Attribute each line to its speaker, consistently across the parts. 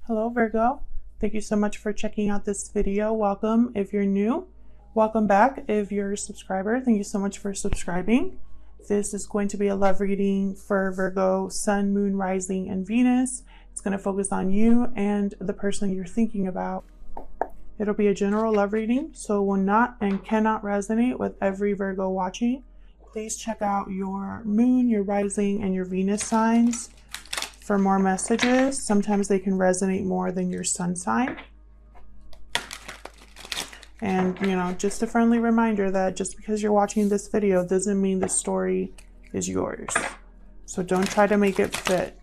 Speaker 1: Hello Virgo, thank you so much for checking out this video. Welcome if you're new. Welcome back if you're a subscriber. Thank you so much for subscribing. This is going to be a love reading for Virgo, Sun, Moon, Rising, and Venus. It's going to focus on you and the person you're thinking about. It'll be a general love reading, so it will not and cannot resonate with every Virgo watching. Please check out your Moon, your Rising, and your Venus signs for more messages. Sometimes they can resonate more than your sun sign. And, just a friendly reminder that just because you're watching this video doesn't mean the story is yours. So don't try to make it fit.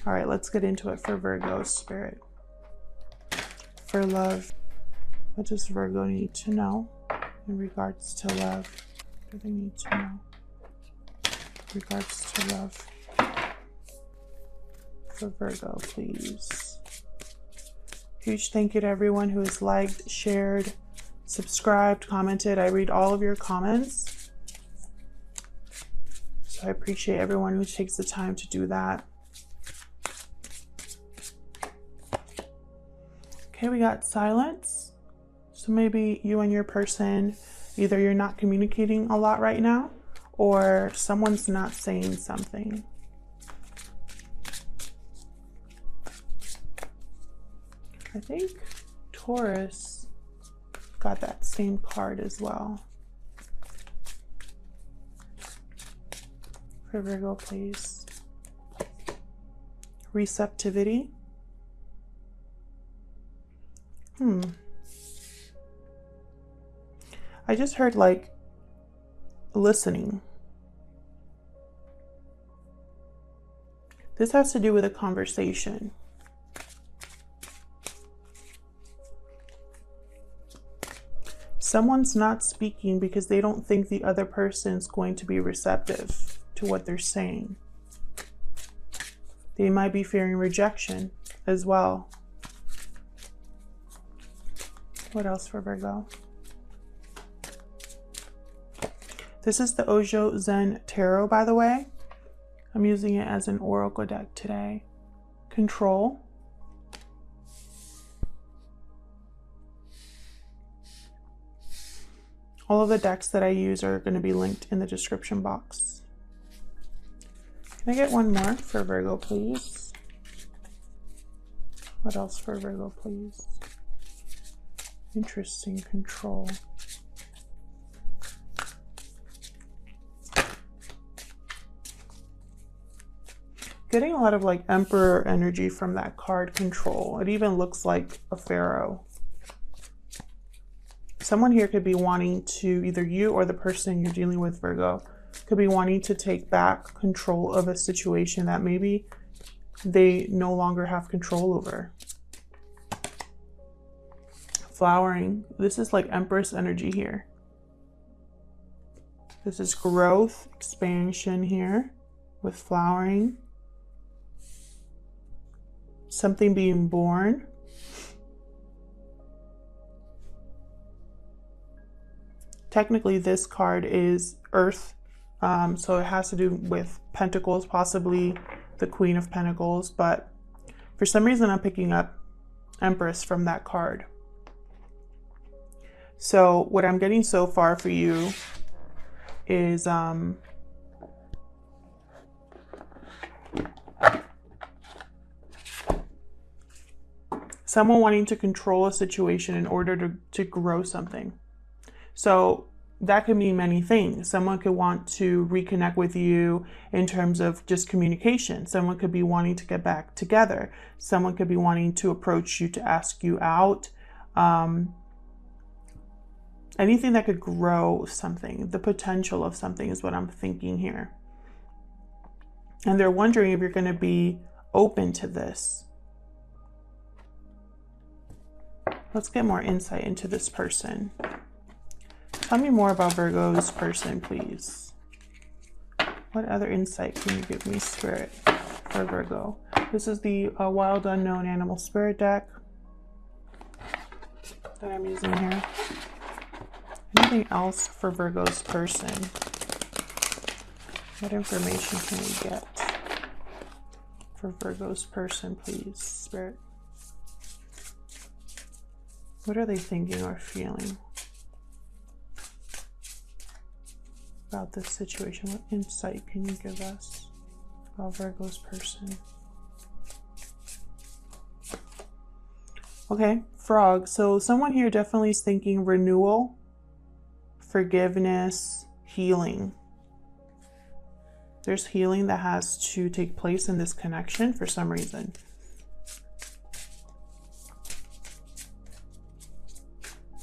Speaker 1: All right, let's get into it for Virgo spirit. For love, what does Virgo need to know in regards to love? What do they need to know in regards to love? For Virgo, please. Huge thank you to everyone who has liked, shared, subscribed, commented. I read all of your comments, so I appreciate everyone who takes the time to do that. Okay, we got silence. So maybe you and your person, either you're not communicating a lot right now, or someone's not saying something. I think Taurus got that same card as well. For Virgo, please. Receptivity. I just heard like listening. This has to do with a conversation. Someone's not speaking because they don't think the other person's going to be receptive to what they're saying. They might be fearing rejection as well. What else for Virgo? This is the Ojo Zen Tarot, by the way. I'm using it as an oracle deck today. Control. All of the decks that I use are going to be linked in the description box. Can I get one more for Virgo, please? What else for Virgo, please? Interesting. Control. Getting a lot of like Emperor energy from that card, Control. It even looks like a pharaoh. Someone here could be wanting to, either you or the person you're dealing with, Virgo, could be wanting to take back control of a situation that maybe they no longer have control over. Flowering. This is like Empress energy here. This is growth, expansion here with flowering. Something being born. Technically, this card is Earth, so it has to do with Pentacles, possibly the Queen of Pentacles, but for some reason I'm picking up Empress from that card. So what I'm getting so far for you is someone wanting to control a situation in order to grow something. So that could mean many things. Someone could want to reconnect with you in terms of just communication. Someone could be wanting to get back together. Someone could be wanting to approach you to ask you out. Anything that could grow something. The potential of something is what I'm thinking here. And they're wondering if you're going to be open to this. Let's get more insight into this person. Tell me more about Virgo's person, please. What other insight can you give me, Spirit, for Virgo? This is the Wild Unknown Animal Spirit deck that I'm using here. Anything else for Virgo's person? What information can we get For Virgo's person, please, Spirit. What are they thinking or feeling about this situation? What insight can you give us about Virgo's person? Okay, frog. So someone here definitely is thinking renewal, forgiveness, healing. There's healing that has to take place in this connection for some reason.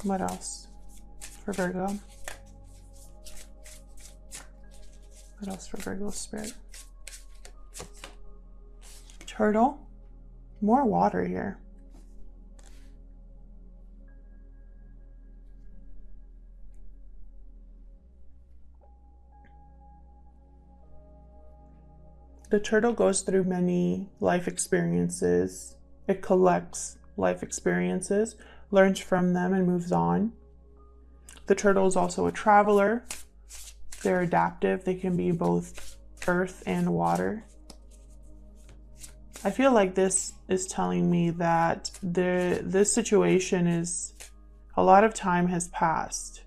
Speaker 1: What else for Virgo? What else for Virgo spirit? Turtle. More water here. The turtle goes through many life experiences. It collects life experiences, learns from them, and moves on. The turtle is also a traveler. They're adaptive. They can be both earth and water. I feel like this is telling me that this situation is, a lot of time has passed.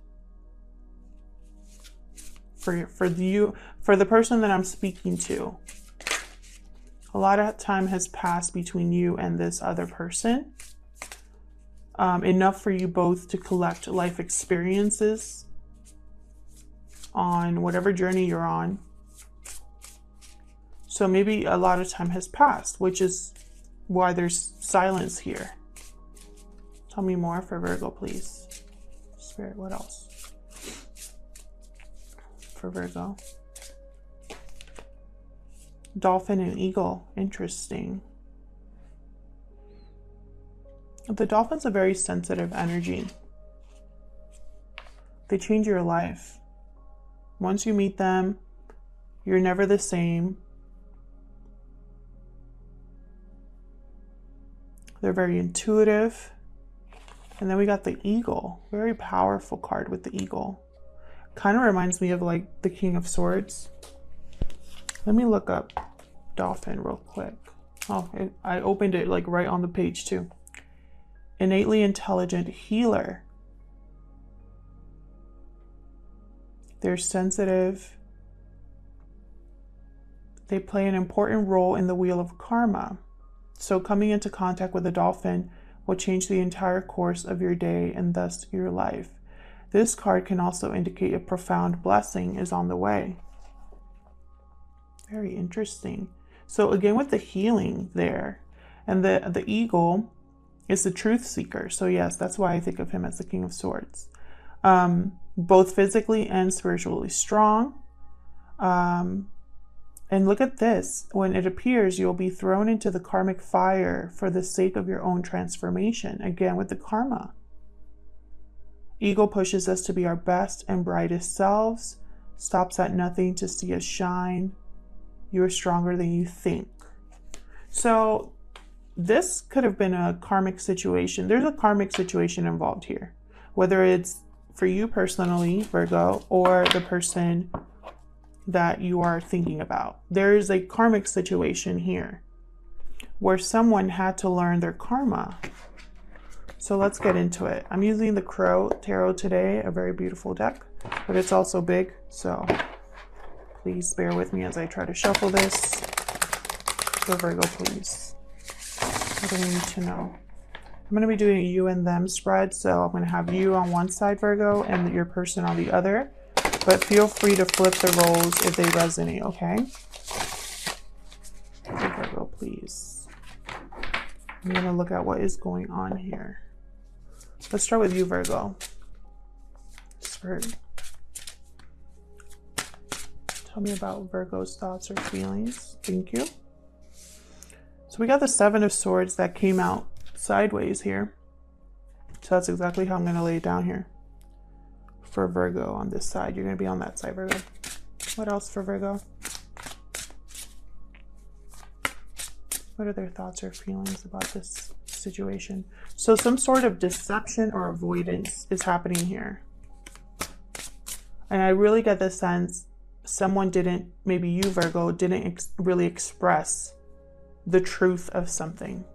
Speaker 1: For the person that I'm speaking to. A lot of time has passed between you and this other person. Enough for you both to collect life experiences on whatever journey you're on. So maybe a lot of time has passed, which is why there's silence here. Tell me more for Virgo, please. Spirit, what else? For Virgo. Dolphin and eagle, interesting. The dolphin's a very sensitive energy. They change your life. Once you meet them, you're never the same. They're very intuitive. And then we got the eagle, very powerful card with the eagle. Kind of reminds me of like the King of Swords. Let me look up dolphin real quick. Oh, I opened it like right on the page too. Innately intelligent healer. They're sensitive. They play an important role in the wheel of karma. So coming into contact with a dolphin will change the entire course of your day and thus your life. This card can also indicate a profound blessing is on the way. Very interesting. So again, with the healing there, and the eagle is the truth seeker. So yes, that's why I think of him as the King of Swords. Both physically and spiritually strong. And look at this. When it appears, you'll be thrown into the karmic fire for the sake of your own transformation. Again, with the karma. Eagle pushes us to be our best and brightest selves. Stops at nothing to see us shine. You are stronger than you think. So this could have been a karmic situation. There's a karmic situation involved here. Whether it's for you personally, Virgo, or the person that you are thinking about. There is a karmic situation here where someone had to learn their karma. So let's get into it. I'm using the Crow Tarot today, a very beautiful deck, but it's also big. So please bear with me as I try to shuffle this. So Virgo, please. What do we need to know? I'm going to be doing a you and them spread. So I'm going to have you on one side, Virgo, and your person on the other. But feel free to flip the roles if they resonate, okay? Virgo, please. I'm going to look at what is going on here. Let's start with you, Virgo. Spirit. Tell me about Virgo's thoughts or feelings. Thank you. So we got the Seven of Swords that came out sideways here. So that's exactly how I'm going to lay it down here. For Virgo on this side. You're going to be on that side, Virgo. What else for Virgo? What are their thoughts or feelings about this situation? So some sort of deception or avoidance is happening here. And I really get the sense someone didn't, maybe you, Virgo, didn't really express the truth of something.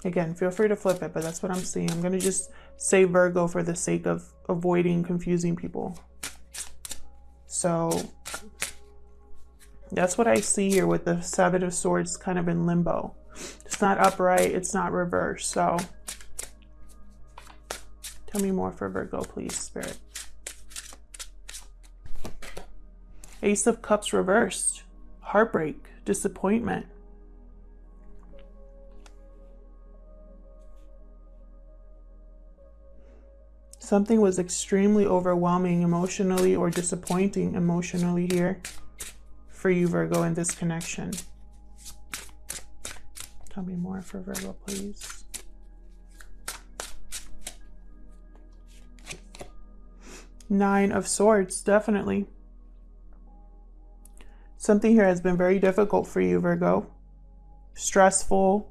Speaker 1: Again, feel free to flip it, but that's what I'm seeing. I'm going to just say Virgo for the sake of avoiding confusing people. So that's what I see here with the Seven of Swords kind of in limbo. It's not upright, it's not reversed. So tell me more for Virgo, please, Spirit. Ace of Cups reversed. Heartbreak, disappointment. Something was extremely overwhelming emotionally or disappointing emotionally here for you, Virgo, in this connection. Tell me more for Virgo, please. Nine of Swords, definitely. Something here has been very difficult for you, Virgo. Stressful.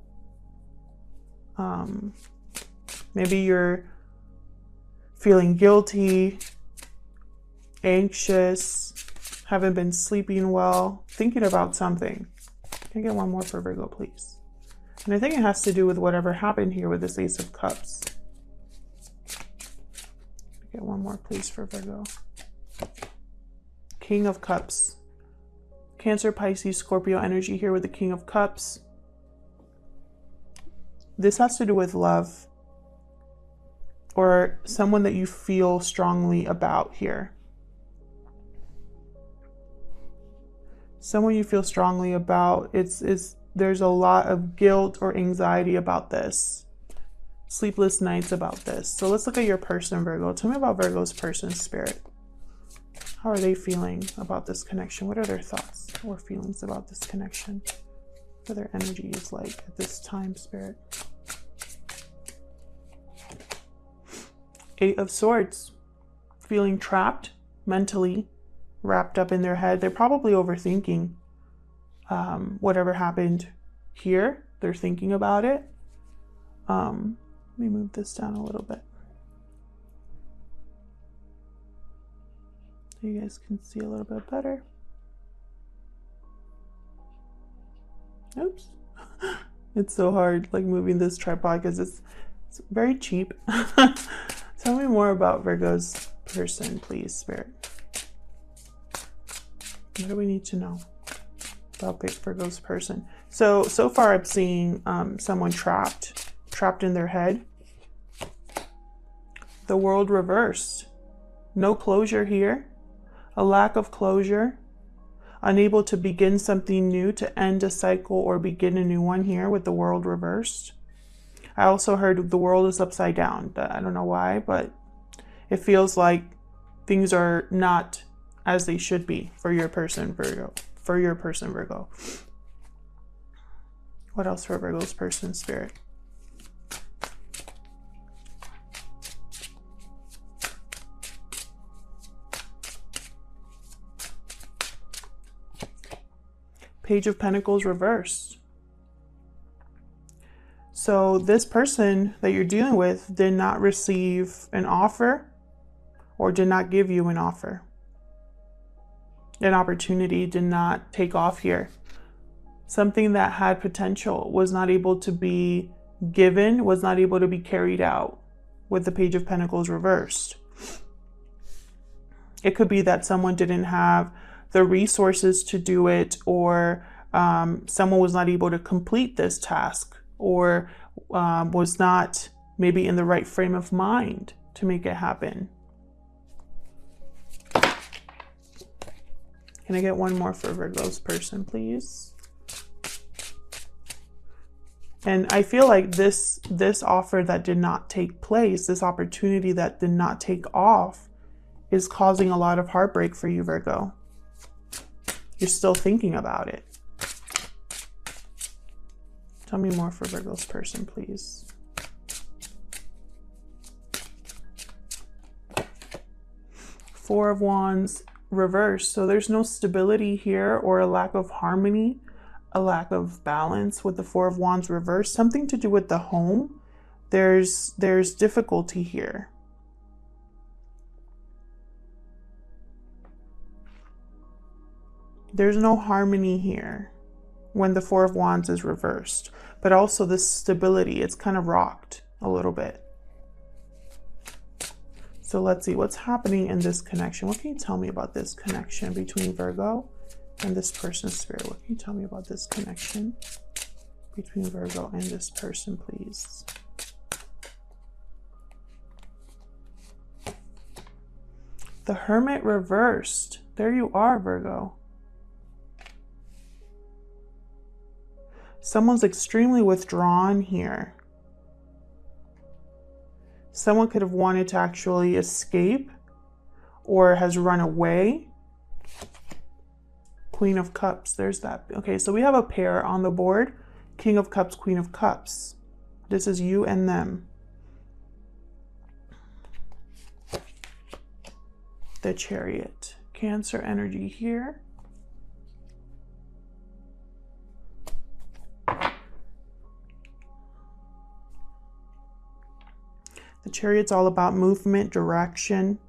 Speaker 1: Maybe you're feeling guilty, anxious, haven't been sleeping well, thinking about something. Can I get one more for Virgo, please? And I think it has to do with whatever happened here with this Ace of Cups. Get one more, please, for Virgo. King of Cups. Cancer, Pisces, Scorpio energy here with the King of Cups. This has to do with love or someone that you feel strongly about here. Someone you feel strongly about. There's a lot of guilt or anxiety about this. Sleepless nights about this. So let's look at your person, Virgo. Tell me about Virgo's person, Spirit. How are they feeling about this connection? What are their thoughts or feelings about this connection? What are their energies like at this time, Spirit? Eight of Swords. Feeling trapped mentally, wrapped up in their head. They're probably overthinking whatever happened here. They're thinking about it. Let me move this down a little bit so you guys can see a little bit better. Oops. It's so hard like moving this tripod because it's very cheap. Tell me more about Virgo's person, please, Spirit. What do we need to know about Virgo's person? So far I'm seeing someone trapped in their head. The World reversed. No closure here. A lack of closure. Unable to begin something new, to end a cycle or begin a new one here with the World reversed. I also heard the world is upside down. I don't know why, but it feels like things are not as they should be for your person, Virgo. For your person, Virgo. What else for Virgo's person, Spirit? Page of Pentacles reversed. So this person that you're dealing with did not receive an offer or did not give you an offer. An opportunity did not take off here. Something that had potential was not able to be given, was not able to be carried out with the Page of Pentacles reversed. It could be that someone didn't have the resources to do it, or someone was not able to complete this task, or was not maybe in the right frame of mind to make it happen. Can I get one more for Virgo's person, please? And I feel like this offer that did not take place, this opportunity that did not take off, is causing a lot of heartbreak for you, Virgo. You're still thinking about it. Tell me more for Virgo's person, please. Four of Wands reversed. So there's no stability here, or a lack of harmony, a lack of balance with the Four of Wands reversed. Something to do with the home. There's difficulty here. There's no harmony here when the Four of Wands is reversed, but also the stability. It's kind of rocked a little bit. So let's see what's happening in this connection. What can you tell me about this connection between Virgo and this person's spirit? What can you tell me about this connection between Virgo and this person, please? The Hermit reversed. There you are, Virgo. Someone's extremely withdrawn here. Someone could have wanted to actually escape or has run away. Queen of Cups, there's that. Okay, so we have a pair on the board. King of Cups, Queen of Cups. This is you and them. The Chariot. Cancer energy here. The Chariot's all about movement, direction.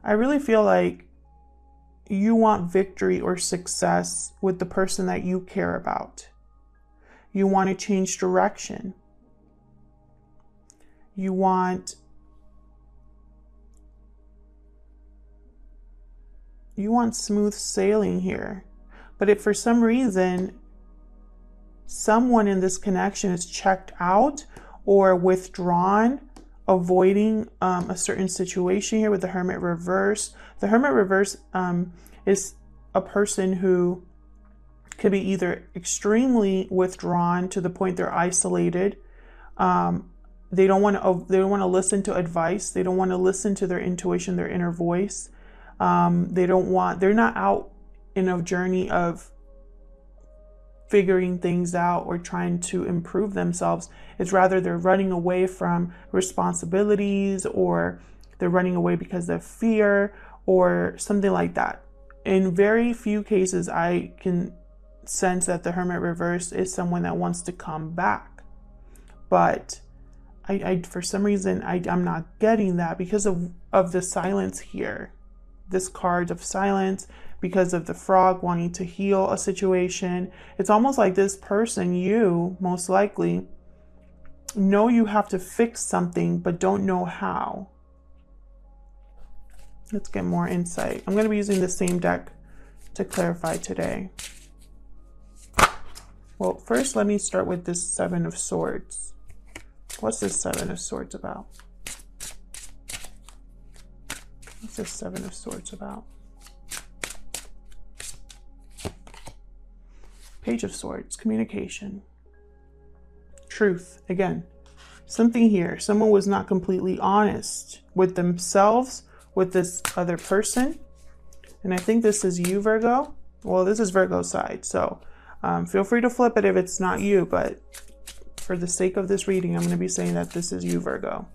Speaker 1: I really feel like you want victory or success with the person that you care about. You want to change direction. You want smooth sailing here. But if for some reason someone in this connection is checked out or withdrawn, avoiding a certain situation here with the Hermit reverse. The Hermit reverse is a person who could be either extremely withdrawn to the point they're isolated. They don't want to listen to advice. They don't want to listen to their intuition, their inner voice. They're not out in a journey of figuring things out or trying to improve themselves. It's rather they're running away from responsibilities, or they're running away because of fear or something like that. In very few cases, I can sense that the Hermit reverse is someone that wants to come back. But I for some reason, I'm not getting that because of the silence here. This card of silence, because of the frog wanting to heal a situation. It's almost like this person, you most likely know you have to fix something, but don't know how. Let's get more insight. I'm going to be using the same deck to clarify today. Well, first, let me start with this Seven of Swords. What's this Seven of Swords about? What's this Seven of Swords about? Page of Swords, communication. Truth, again. Something here. Someone was not completely honest with themselves, with this other person. And I think this is you, Virgo. Well, this is Virgo's side. So feel free to flip it if it's not you. But for the sake of this reading, I'm going to be saying that this is you, Virgo.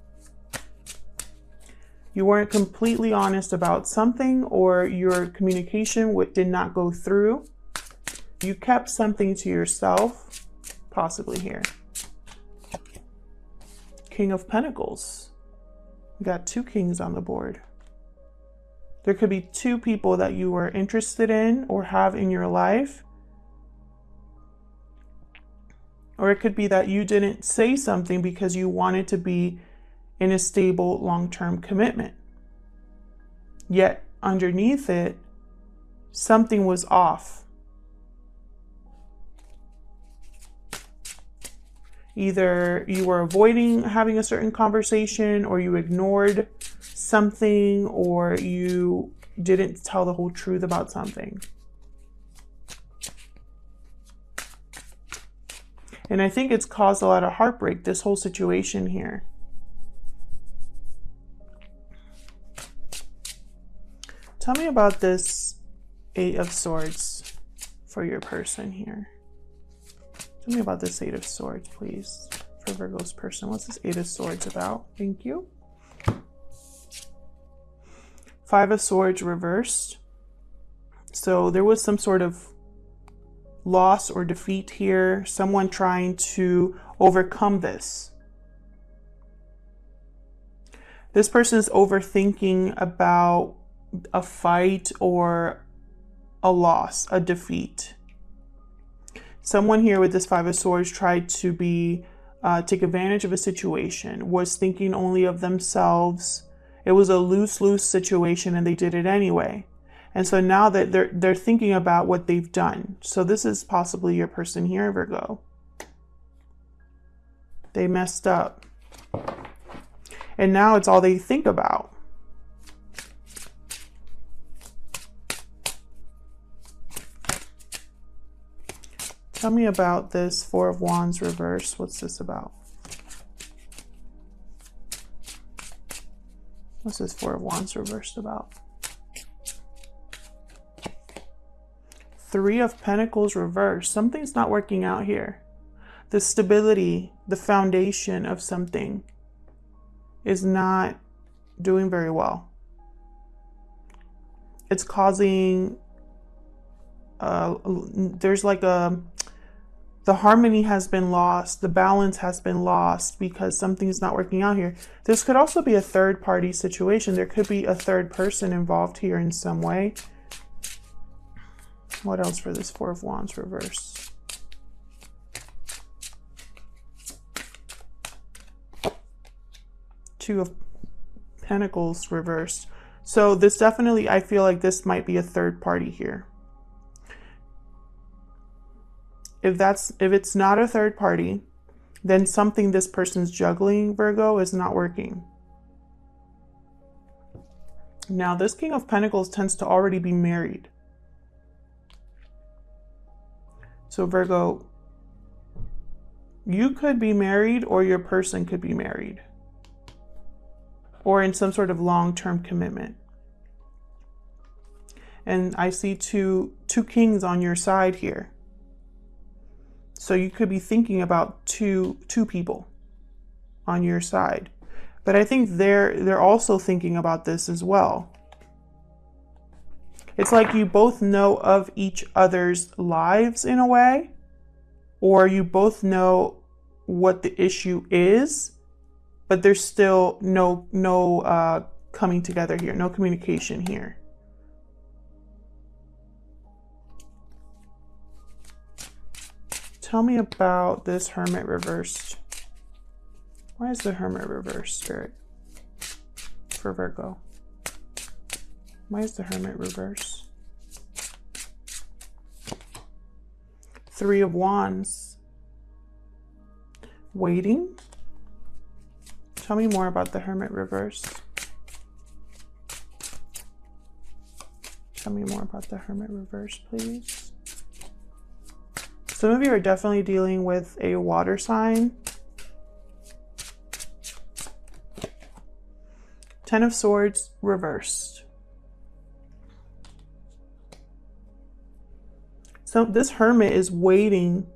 Speaker 1: You weren't completely honest about something, or your communication did not go through. You kept something to yourself, possibly here. King of Pentacles. We got two kings on the board. There could be two people that you were interested in or have in your life. Or it could be that you didn't say something because you wanted to be in a stable long-term commitment. Yet underneath it, something was off. Either you were avoiding having a certain conversation, or you ignored something, or you didn't tell the whole truth about something. And I think it's caused a lot of heartbreak, this whole situation here. Tell me about this Eight of Swords for your person here. Tell me about this Eight of Swords, please, for Virgo's person. What's this Eight of Swords about? Thank you. Five of Swords reversed. So there was some sort of loss or defeat here. Someone trying to overcome this. This person is overthinking about a fight or a loss, a defeat. Someone here with this Five of Swords tried to take advantage of a situation, was thinking only of themselves. It was a lose-lose situation and they did it anyway. And so now that they're thinking about what they've done. So this is possibly your person here, Virgo. They messed up. And now it's all they think about. Tell me about this Four of Wands reverse. What's this about? What's this Four of Wands reversed about? Three of Pentacles reversed. Something's not working out here. The stability, the foundation of something is not doing very well. It's causing, there's like the harmony has been lost, the balance has been lost because something's not working out here. This could also be a third party situation. There could be a third person involved here in some way. What else for this Four of Wands reverse? Two of Pentacles reversed. So this definitely, I feel like this might be a third party here. If it's not a third party, then something this person's juggling, Virgo, is not working. Now, this King of Pentacles tends to already be married. So Virgo, you could be married or your person could be married or in some sort of long-term commitment. And I see two kings on your side here. So you could be thinking about two people on your side. But I think they're also thinking about this as well. It's like you both know of each other's lives in a way, or you both know what the issue is, but there's still no coming together here, no communication here. Tell me about this Hermit reversed. Why is the Hermit reversed, Spirit, for Virgo? Why is the Hermit reversed? Three of Wands. Waiting. Tell me more about the Hermit reversed. Tell me more about the Hermit reversed, please. Some of you are definitely dealing with a water sign. Ten of Swords reversed. So this Hermit is waiting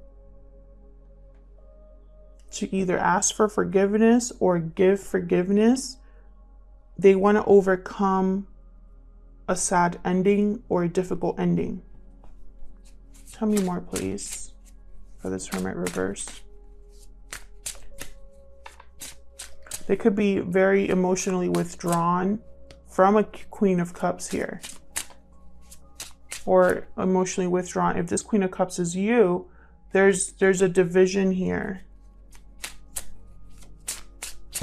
Speaker 1: to either ask for forgiveness or give forgiveness. They want to overcome a sad ending or a difficult ending. Tell me more, please, for this Hermit reverse. They could be very emotionally withdrawn from a Queen of Cups here. Or emotionally withdrawn. If this Queen of Cups is you, there's a division here.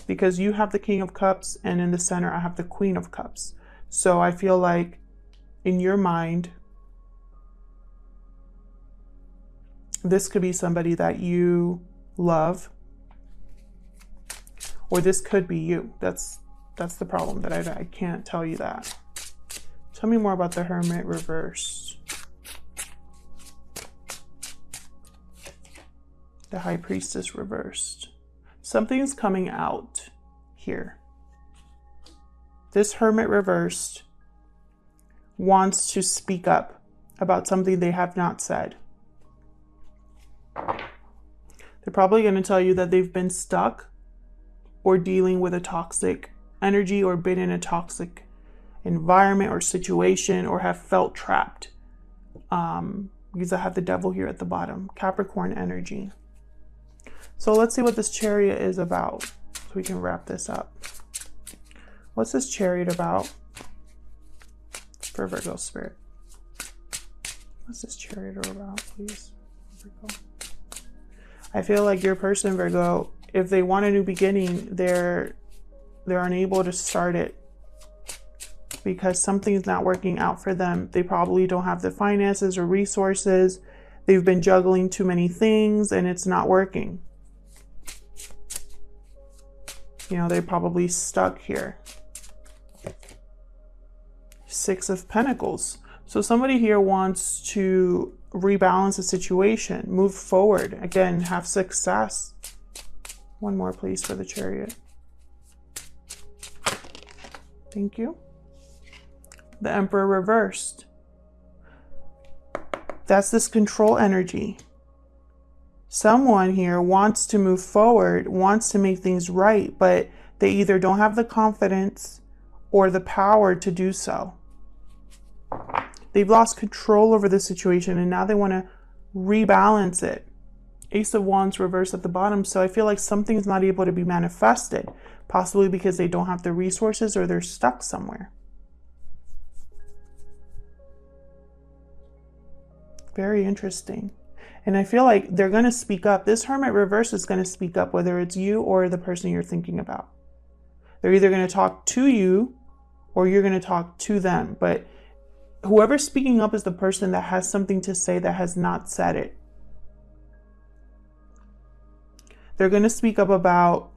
Speaker 1: Because you have the King of Cups and in the center I have the Queen of Cups. So I feel like in your mind, this could be somebody that you love. Or this could be you. That's the problem, that I can't tell you that. Tell me more about the Hermit reverse. The High Priestess reversed. Something's coming out here. This Hermit reversed wants to speak up about something they have not said. They're probably going to tell you that they've been stuck or dealing with a toxic energy or been in a toxic environment or situation or have felt trapped. Because I have the Devil here at the bottom. Capricorn energy. So let's see what this Chariot is about so we can wrap this up. What's this Chariot about? for Virgo spirit. What's this Chariot about, please? Virgo. I feel like your person, Virgo, if they want a new beginning, they're unable to start it because something's not working out for them. They probably don't have the finances or resources. They've been juggling too many things and it's not working. You know, they're probably stuck here. Six of Pentacles. So somebody here wants to rebalance the situation, move forward, again, have success. One more, please, for the Chariot. Thank you. The Emperor reversed. That's this control energy. Someone here wants to move forward, wants to make things right, but they either don't have the confidence or the power to do so. They've lost control over the situation and now they want to rebalance it. Ace of Wands reversed at the bottom. So I feel like something's not able to be manifested, possibly because they don't have the resources or they're stuck somewhere. Very interesting. And I feel like they're going to speak up. This Hermit reverse is going to speak up, whether it's you or the person you're thinking about. They're either going to talk to you or you're going to talk to them. But whoever's speaking up is the person that has something to say that has not said it. They're going to speak up about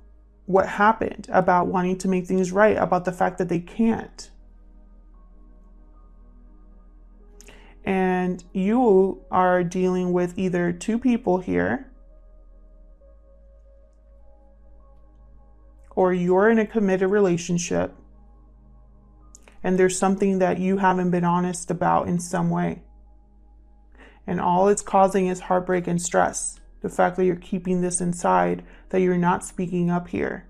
Speaker 1: what happened, about wanting to make things right, about the fact that they can't. And you are dealing with either two people here, or you're in a committed relationship and there's something that you haven't been honest about in some way. And all it's causing is heartbreak and stress. The fact that you're keeping this inside, that you're not speaking up here.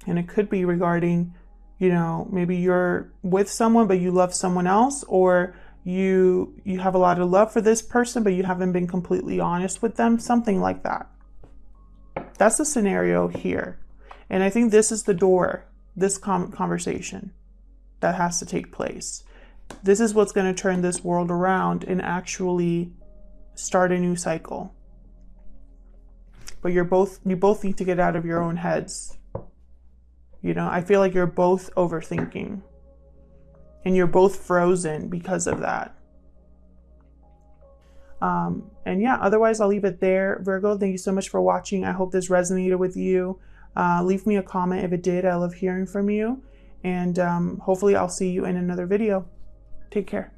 Speaker 1: And it could be regarding, you know, maybe you're with someone, but you love someone else, or you have a lot of love for this person, but you haven't been completely honest with them, something like that. That's the scenario here. And I think this is the door, this conversation that has to take place. This is what's going to turn this world around and actually start a new cycle. But you both need to get out of your own heads. You know, I feel like you're both overthinking and you're both frozen because of that. And yeah, otherwise I'll leave it there. Virgo, thank you so much for watching. I hope this resonated with you. Leave me a comment if it did. I love hearing from you. And hopefully I'll see you in another video. Take care.